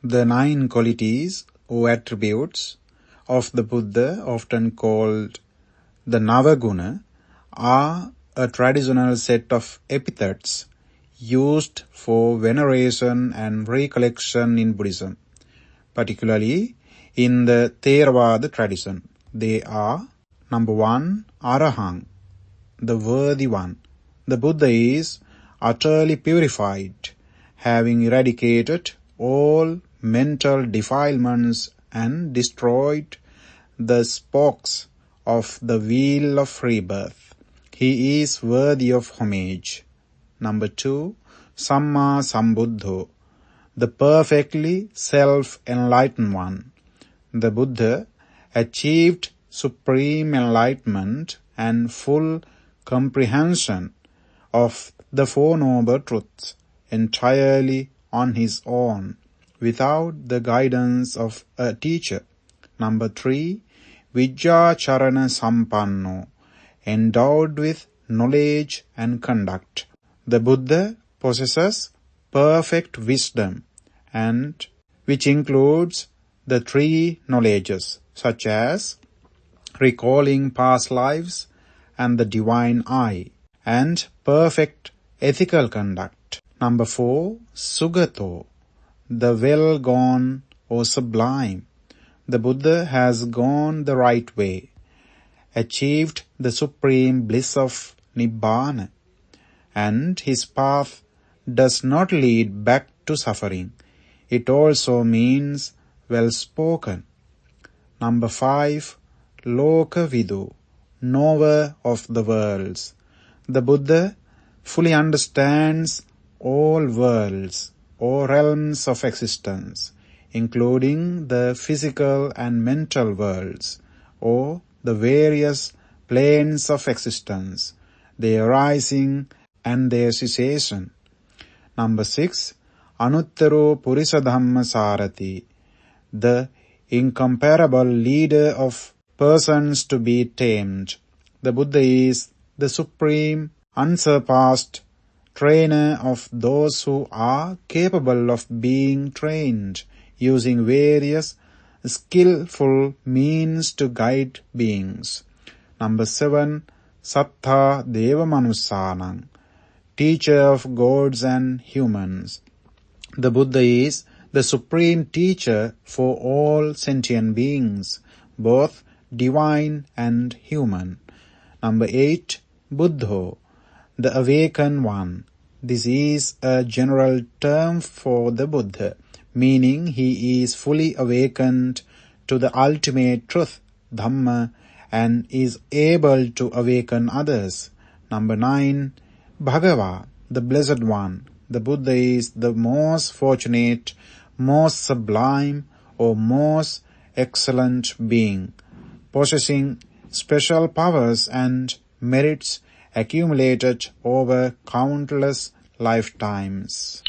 The 9 qualities or attributes of the Buddha, often called the Navaguna, are a traditional set of epithets used for veneration and recollection in Buddhism, particularly in the Theravada tradition. They are: number 1, Arahant, the worthy one. The Buddha is utterly purified, having eradicated all mental defilements and destroyed the spokes of the wheel of rebirth. He is worthy of homage. Number 2, Samma Sambuddho, the perfectly self-enlightened one. The Buddha achieved supreme enlightenment and full comprehension of the Four Noble Truths entirely on his own, without the guidance of a teacher. Number 3, Vijjacharana Sampanno, endowed with knowledge and conduct. The Buddha possesses perfect wisdom, and which includes the 3 knowledges, such as recalling past lives and the divine eye, and perfect ethical conduct. Number 4, Sugato, the well-gone or sublime. The Buddha has gone the right way, achieved the supreme bliss of Nibbana, and his path does not lead back to suffering. It also means well-spoken. Number 5, Lokavidu, knower of the worlds. The Buddha fully understands all worlds or realms of existence, including the physical and mental worlds, or the various planes of existence, their arising and their cessation. Number 6, Anuttaro Purisadhamma Sarati, the incomparable leader of persons to be tamed. The Buddha is the supreme, unsurpassed trainer of those who are capable of being trained, using various skillful means to guide beings. Number 7, Sattha Devamanussanam, teacher of gods and humans. The Buddha is the supreme teacher for all sentient beings, both divine and human. Number 8, Buddho, the awakened one. This is a general term for the Buddha, meaning he is fully awakened to the ultimate truth, Dhamma, and is able to awaken others. Number 9, Bhagava, the Blessed One. The Buddha is the most fortunate, most sublime, or most excellent being, possessing special powers and merits accumulated over countless lifetimes.